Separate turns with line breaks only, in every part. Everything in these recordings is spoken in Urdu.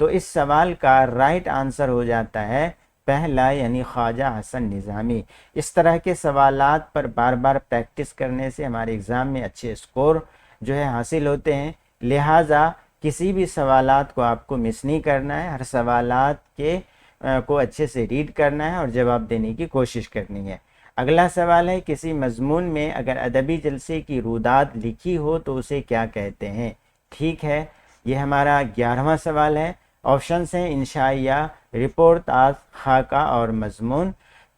تو اس سوال کا رائٹ آنسر ہو جاتا ہے پہلا یعنی خواجہ حسن نظامی۔ اس طرح کے سوالات پر بار بار پریکٹس کرنے سے ہمارے ایگزام میں اچھے اسکور جو ہے حاصل ہوتے ہیں، لہٰذا کسی بھی سوالات کو آپ کو مس نہیں کرنا ہے، ہر سوالات کے کو اچھے سے ریڈ کرنا ہے اور جواب دینے کی کوشش کرنی ہے۔ اگلا سوال ہے، کسی مضمون میں اگر ادبی جلسے کی روداد لکھی ہو تو اسے کیا کہتے ہیں؟ ٹھیک ہے، یہ ہمارا 11واں سوال ہے۔ آپشنس ہیں انشائیہ، رپورٹ، طاس، خاکہ اور مضمون۔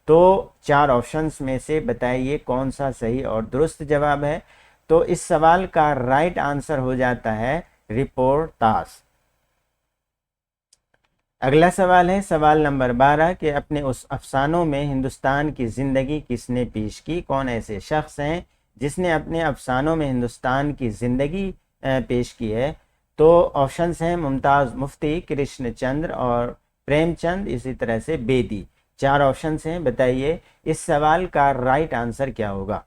تو 4 آپشنس میں سے بتائیے کون سا صحیح اور درست جواب ہے؟ تو اس سوال کا رائٹ آنسر ہو جاتا ہے رپورٹ طاس۔ اگلا سوال ہے سوال نمبر 12 کہ اپنے اس افسانوں میں ہندوستان کی زندگی کس نے پیش کی؟ کون ایسے شخص ہیں جس نے اپنے افسانوں میں ہندوستان کی زندگی پیش کی ہے؟ تو آپشنس ہیں ممتاز مفتی، کرشن چندر اور پریم چند، اسی طرح سے بیدی۔ 4 آپشنس ہیں، بتائیے اس سوال کا رائٹ آنسر کیا ہوگا؟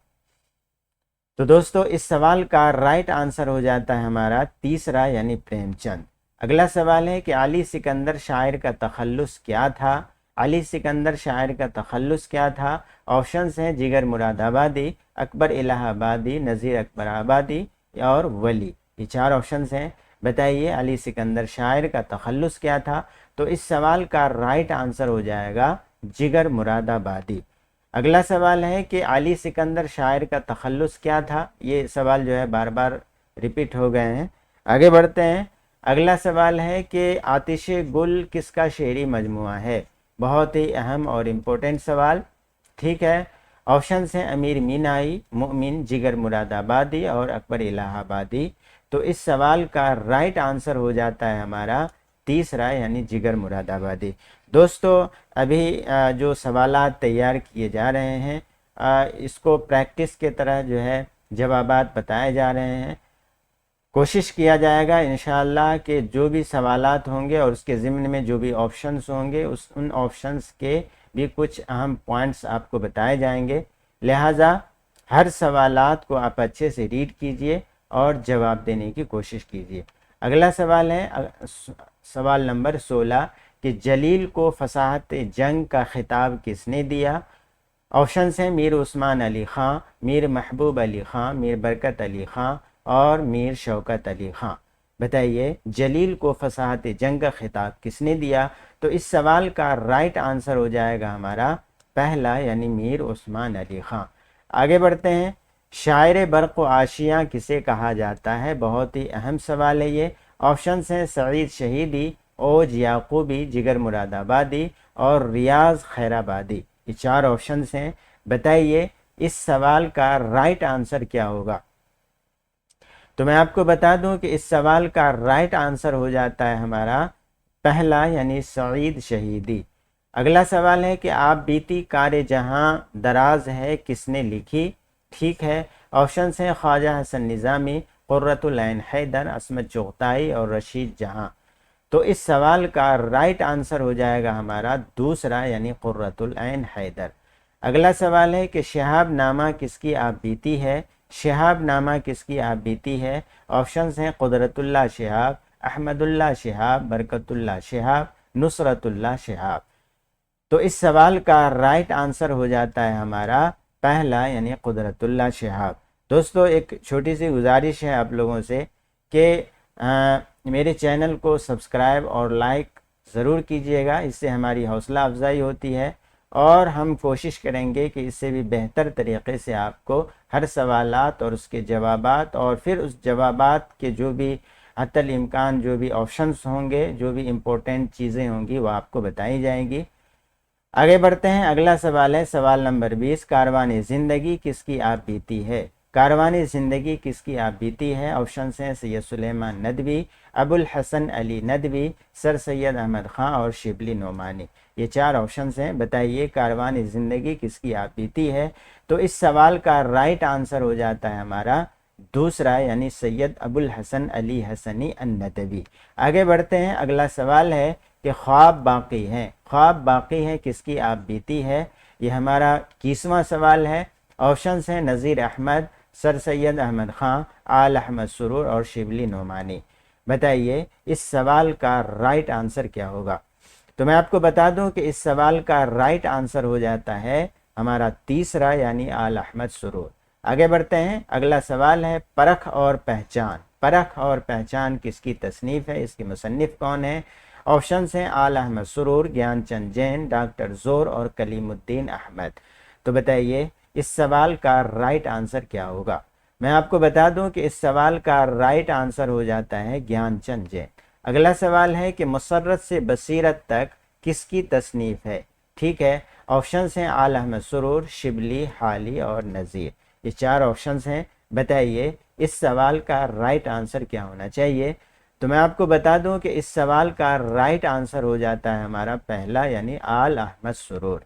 تو دوستو اس سوال کا رائٹ آنسر ہو جاتا ہے ہمارا تیسرا یعنی پریم چند۔ اگلا سوال ہے کہ علی سکندر شاعر کا تخلص کیا تھا؟ علی سکندر شاعر کا تخلص کیا تھا؟ آپشنس ہیں جگر مراد آبادی، اکبر الہ آبادی، نذیر اکبر آبادی اور ولی۔ یہ 4 آپشنس ہیں، بتائیے علی سکندر شاعر کا تخلص کیا تھا؟ تو اس سوال کا رائٹ آنسر ہو جائے گا جگر مراد آبادی۔ اگلا سوال ہے کہ علی سکندر شاعر کا تخلص کیا تھا؟ یہ سوال جو ہے بار بار ریپیٹ ہو گئے ہیں، آگے بڑھتے ہیں۔ اگلا سوال ہے کہ آتش گل کس کا شعری مجموعہ ہے؟ بہت ہی اہم اور امپورٹنٹ سوال، ٹھیک ہے۔ آپشنس ہیں امیر مینائی، مؤمن، جگر مراد آبادی اور اکبر الہ آبادی۔ تو اس سوال کا رائٹ آنسر ہو جاتا ہے ہمارا تیسرا یعنی جگر مراد آبادی۔ دوستو ابھی جو سوالات تیار کیے جا رہے ہیں اس کو پریکٹس کے طرح جو ہے جوابات بتائے جا رہے ہیں، کوشش کیا جائے گا انشاءاللہ کہ جو بھی سوالات ہوں گے اور اس کے ضمن میں جو بھی آپشنس ہوں گے ان آپشنس کے بھی کچھ اہم پوائنٹس آپ کو بتائے جائیں گے، لہٰذا ہر سوالات کو آپ اچھے سے ریڈ کیجئے اور جواب دینے کی کوشش کیجئے۔ اگلا سوال ہے سوال نمبر 16 کہ جلیل کو فصاحت جنگ کا خطاب کس نے دیا؟ آپشنس ہیں میر عثمان علی خان، میر محبوب علی خان، میر برکت علی خان اور میر شوکت علی خان۔ بتائیے جلیل کو فصاحت جنگ کا خطاب کس نے دیا؟ تو اس سوال کا رائٹ آنسر ہو جائے گا ہمارا پہلا یعنی میر عثمان علی خان۔ آگے بڑھتے ہیں، شاعر برق و آشیاں کسے کہا جاتا ہے؟ بہت ہی اہم سوال ہے یہ۔ آپشنس ہیں سعید شہیدی، اوج یعقوبی، جگر مراد آبادی اور ریاض خیر آبادی۔ یہ 4 آپشنس ہیں، بتائیے اس سوال کا رائٹ آنسر کیا ہوگا؟ تو میں آپ کو بتا دوں کہ اس سوال کا رائٹ آنسر ہو جاتا ہے ہمارا پہلا یعنی سعید شہیدی۔ اگلا سوال ہے کہ آپ بیتی کار جہاں دراز ہے کس نے لکھی؟ ٹھیک ہے، آپشنس ہیں خواجہ حسن نظامی، قرۃ العین حیدر، عصمت چغتائی اور رشید جہاں۔ تو اس سوال کا رائٹ آنسر ہو جائے گا ہمارا دوسرا یعنی قرۃ العین حیدر۔ اگلا سوال ہے کہ شہاب نامہ کس کی آپ بیتی ہے؟ شہاب نامہ کس کی آپ بیتی ہے؟ آپشنس ہیں قدرت اللہ شہاب، احمد اللہ شہاب، برکت اللہ شہاب، نصرت اللہ شہاب۔ تو اس سوال کا رائٹ آنسر ہو جاتا ہے ہمارا پہلا یعنی قدرت اللہ شہاب۔ دوستو ایک چھوٹی سی گزارش ہے آپ لوگوں سے کہ میرے چینل کو سبسکرائب اور لائک ضرور کیجیے گا، اس سے ہماری حوصلہ افزائی ہوتی ہے اور ہم کوشش کریں گے کہ اس سے بھی بہتر طریقے سے آپ کو ہر سوالات اور اس کے جوابات اور پھر اس جوابات کے جو بھی حتی الامکان جو بھی آپشنس ہوں گے، جو بھی امپورٹنٹ چیزیں ہوں گی وہ آپ کو بتائی جائیں گی۔ آگے بڑھتے ہیں، اگلا سوال ہے سوال نمبر 20 کاروان زندگی کس کی آپ بیتی ہے؟ کاروان زندگی کس کی آپ بیتی ہے؟ آپشنس ہیں سید سلیمان ندوی، ابو الحسن علی ندوی، سر سید احمد خان اور شبلی نعمانی۔ یہ 4 آپشنس ہیں، بتائیے کاروان زندگی کس کی آپ بیتی ہے؟ تو اس سوال کا رائٹ آنسر ہو جاتا ہے ہمارا دوسرا یعنی سید ابو الحسن علی حسنی الندوی۔ آگے بڑھتے ہیں، اگلا سوال ہے کہ خواب باقی ہیں، خواب باقی ہیں کس کی آپ بیتی ہے؟ یہ ہمارا 21واں سوال ہے۔ آپشنس ہیں نذیر احمد، سر سید احمد خان، آل احمد سرور اور شبلی نعمانی۔ بتائیے اس سوال کا رائٹ آنسر کیا ہوگا؟ تو میں آپ کو بتا دوں کہ اس سوال کا رائٹ آنسر ہو جاتا ہے ہمارا تیسرا یعنی آل احمد سرور۔ آگے بڑھتے ہیں، اگلا سوال ہے پرکھ اور پہچان۔ پرکھ اور پہچان کس کی تصنیف ہے، اس کے مصنف کون ہے؟ آپشنز ہیں آل احمد سرور، گیان چند جین، ڈاکٹر زور اور کلیم الدین احمد۔ تو بتائیے اس سوال کا رائٹ آنسر کیا ہوگا؟ میں آپ کو بتا دوں کہ اس سوال کا رائٹ آنسر ہو جاتا ہے گیان چند جین۔ اگلا سوال ہے کہ مسرت سے بصیرت تک کس کی تصنیف ہے؟ ٹھیک ہے، آپشنز ہیں آل احمد سرور، شبلی، حالی اور نذیر۔ یہ 4 آپشنز ہیں، بتائیے اس سوال کا رائٹ آنسر کیا ہونا چاہیے؟ تو میں آپ کو بتا دوں کہ اس سوال کا رائٹ آنسر ہو جاتا ہے ہمارا پہلا یعنی آل احمد سرور۔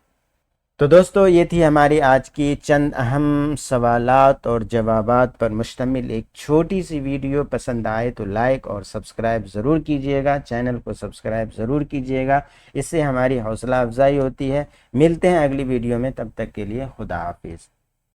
تو دوستو یہ تھی ہماری آج کی چند اہم سوالات اور جوابات پر مشتمل ایک چھوٹی سی ویڈیو۔ پسند آئے تو لائک اور سبسکرائب ضرور کیجئے گا، چینل کو سبسکرائب ضرور کیجئے گا، اس سے ہماری حوصلہ افزائی ہوتی ہے۔ ملتے ہیں اگلی ویڈیو میں، تب تک کے لیے خدا حافظ۔